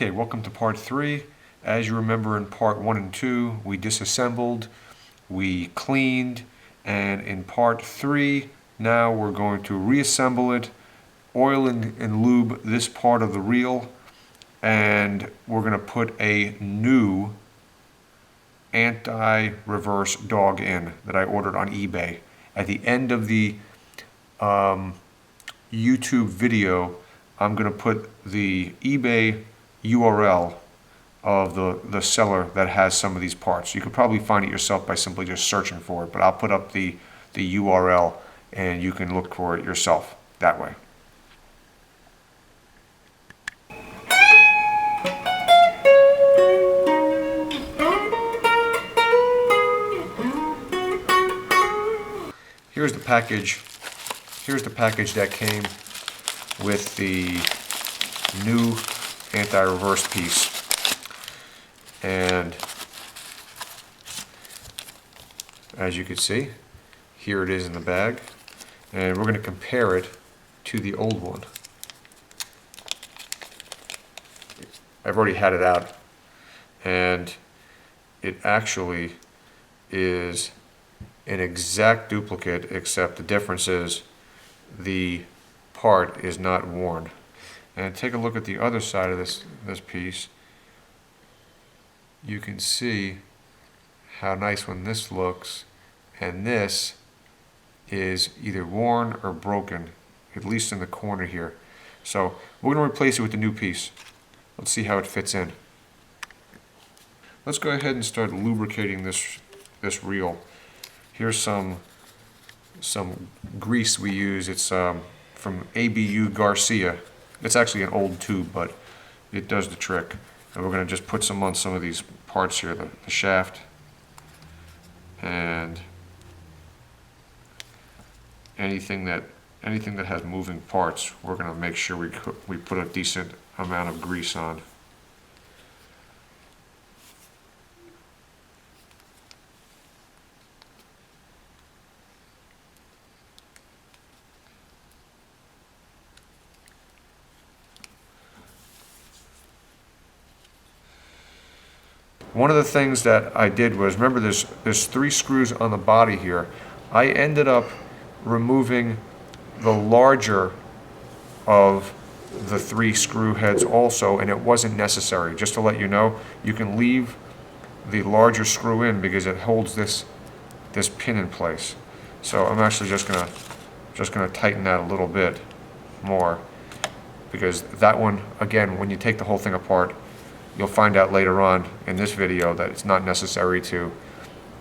Okay, welcome to part 3. As you remember in part 1 and 2, we disassembled, we cleaned, and in part 3, now we're going to reassemble it, oil and lube this part of the reel, and we're going to put a new Antireverse dog in that I ordered on eBay. At the end of the YouTube video, I'm going to put the eBay URL of the seller that has some of these parts. You could probably find it yourself by simply just searching for it, but I'll put up the URL and you can look for it yourself that way. Here's the package. Here's the package that came with the new Antireverse piece. And as you can see, here it is in the bag. And we're going to compare it to the old one. I've already had it out, and it actually is an exact duplicate, except the difference is the part is not worn. And take a look at the other side of this piece. You can see how nice when this looks, and this is either worn or broken, at least in the corner here. So we're going to replace it with the new piece. Let's see how it fits in. Let's go ahead and start lubricating this reel. Here's some grease we use. It's from ABU Garcia. It's actually an old tube, but it does the trick. And we're going to just put some on some of these parts here, the shaft, and anything that has moving parts. We're going to make sure we put a decent amount of grease on. One of the things that I did was, remember there's 3 screws on the body here. I ended up removing the larger of the 3 screw heads also, and it wasn't necessary. Just to let you know, you can leave the larger screw in because it holds this pin in place. So I'm actually just gonna tighten that a little bit more, because that one, again, when you take the whole thing apart, you'll find out later on in this video that it's not necessary to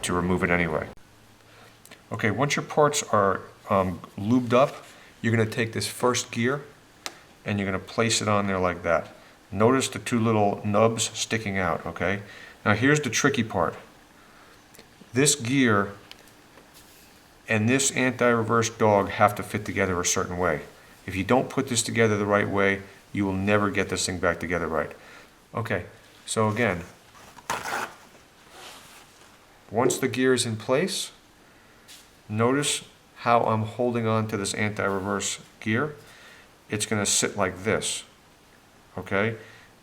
remove it anyway. Okay, once your parts are lubed up, you're going to take this first gear and you're going to place it on there like that. Notice the 2 little nubs sticking out, okay? Now here's the tricky part. This gear and this Antireverse dog have to fit together a certain way. If you don't put this together the right way, you will never get this thing back together right. Okay, so again, once the gear is in place, notice how I'm holding on to this Antireverse gear. It's going to sit like this, okay?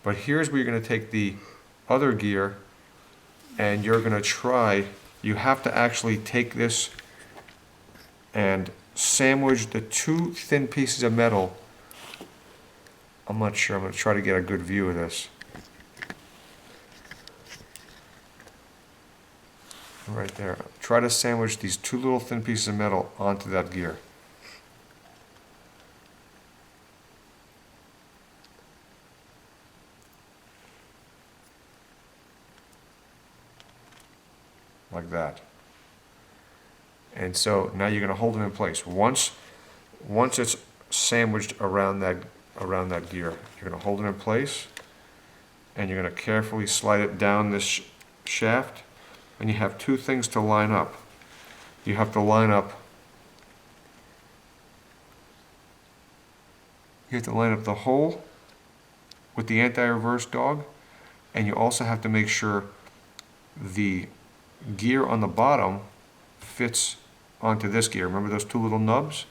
But here's where you're going to take the other gear and you're going to try, you have to actually take this and sandwich the 2 thin pieces of metal. I'm not sure, I'm going to try to get a good view of this. Right there. Try to sandwich these 2 little thin pieces of metal onto that gear. Like that. And so now you're going to hold them in place. Once it's sandwiched around that gear, you're going to hold it in place, and you're going to carefully slide it down this shaft. And you have 2 things to line up. You have to line up the hole with the Antireverse dog, and you also have to make sure the gear on the bottom fits onto this gear. Remember those 2 little nubs?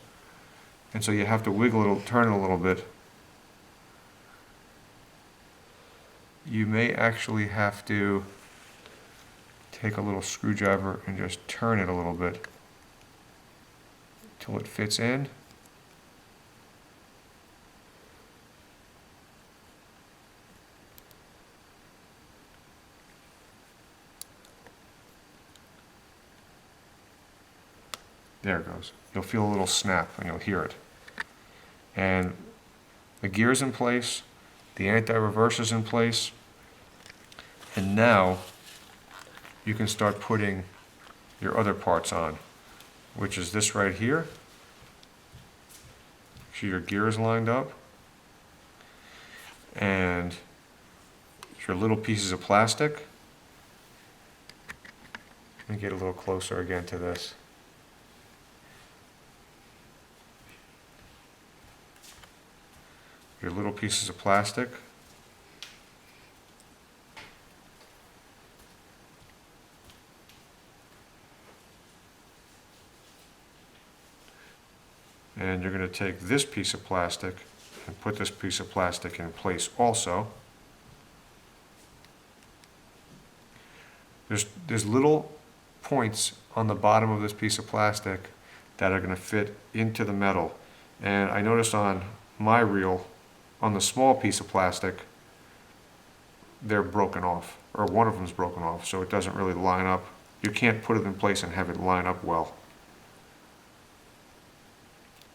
And so you have to wiggle it, turn it a little bit you may actually have to take a little screwdriver and just turn it a little bit till it fits in. There it goes. You'll feel a little snap and you'll hear it. And the gear's in place, the anti-reverse is in place, and now you can start putting your other parts on, which is this right here. Make sure your gear is lined up. And your little pieces of plastic. Let me get a little closer again to this. Your little pieces of plastic. And you're going to take this piece of plastic and put this piece of plastic in place also. There's little points on the bottom of this piece of plastic that are going to fit into the metal. And I noticed on my reel, on the small piece of plastic, they're broken off, or one of them's broken off, so it doesn't really line up. You can't put it in place and have it line up well.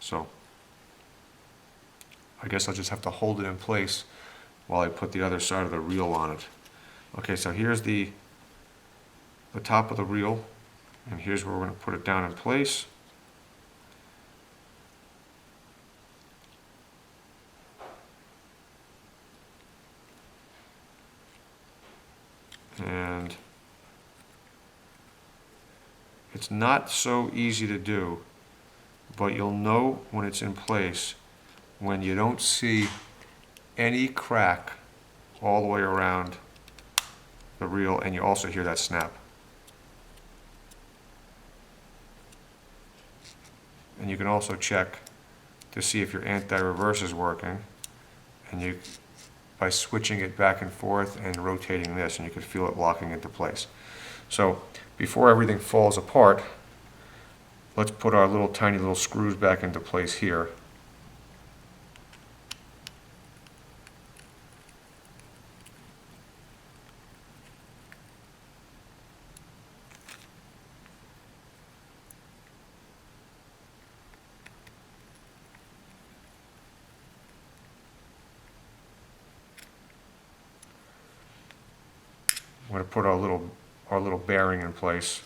So I guess I'll just have to hold it in place while I put the other side of the reel on it. Okay, so here's the top of the reel, and here's where we're going to put it down in place. And it's not so easy to do, but you'll know when it's in place when you don't see any crack all the way around the reel, and you also hear that snap. And you can also check to see if your anti-reverse is working, and by switching it back and forth and rotating this, and you can feel it locking into place. So before everything falls apart, let's put our little tiny little screws back into place here. I'm going to put our little bearing in place.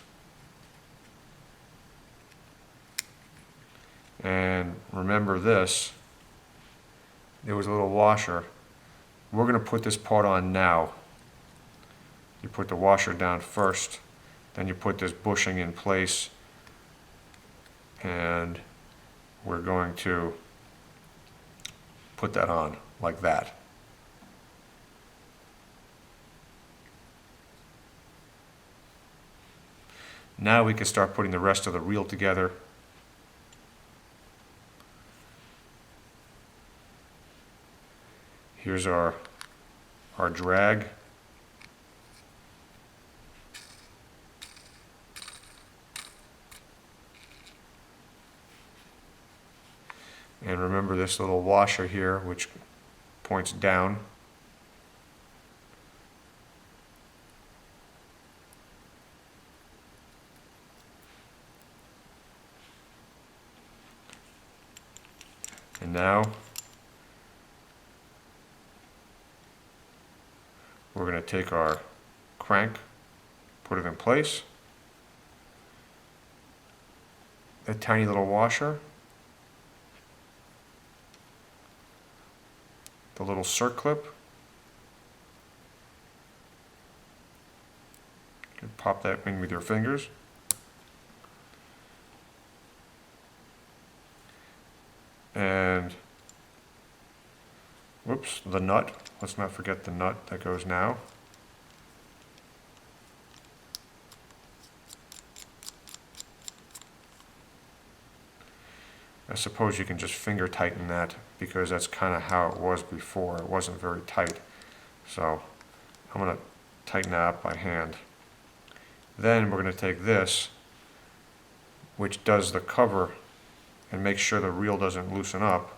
And remember this, there was a little washer. We're going to put this part on now. You put the washer down first, then you put this bushing in place, and we're going to put that on like that. Now we can start putting the rest of the reel together. Here's our drag. And remember this little washer here, which points down. And now we're going to take our crank, put it in place, that tiny little washer, the little circlip, you can pop that in with your fingers, and whoops, the nut. Let's not forget the nut that goes now. I suppose you can just finger tighten that because that's kind of how it was before. It wasn't very tight. So I'm going to tighten that up by hand. Then we're going to take this, which does the cover and makes sure the reel doesn't loosen up,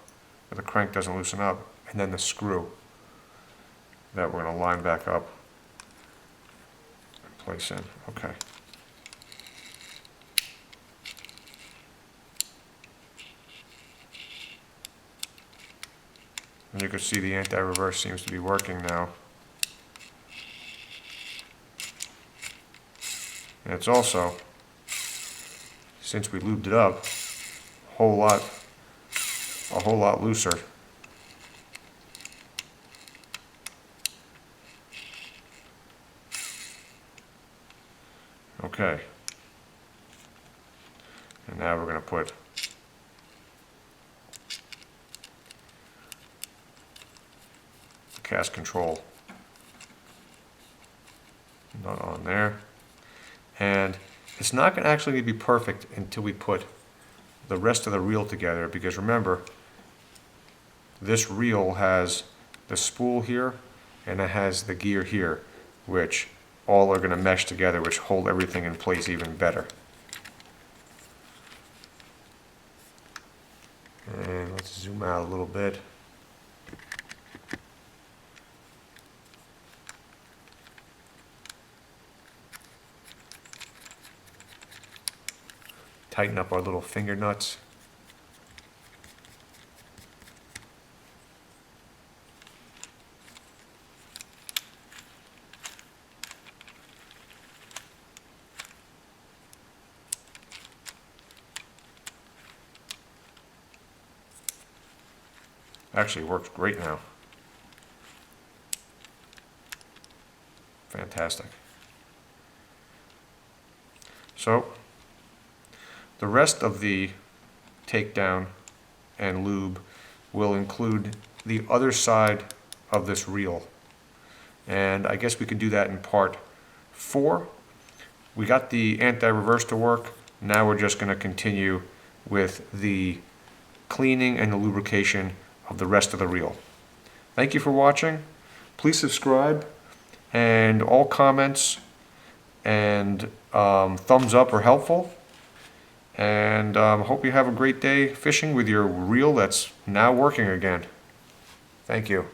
or the crank doesn't loosen up, and then the screw that we're going to line back up and place in. Okay. And you can see the anti-reverse seems to be working now. And it's also, since we lubed it up, a whole lot looser. Okay. And now we're going to put the cast control nut on there. And it's not going to actually be perfect until we put the rest of the reel together, because remember, this reel has the spool here and it has the gear here, which all are going to mesh together, which hold everything in place even better. And let's zoom out a little bit. Tighten up our little finger nuts. Actually works great now. Fantastic. So the rest of the takedown and lube will include the other side of this reel. And I guess we could do that in part 4. We got the anti-reverse to work. Now we're just going to continue with the cleaning and the lubrication of the rest of the reel. Thank you for watching. Please subscribe, and all comments and thumbs up are helpful. And hope you have a great day fishing with your reel that's now working again. Thank you.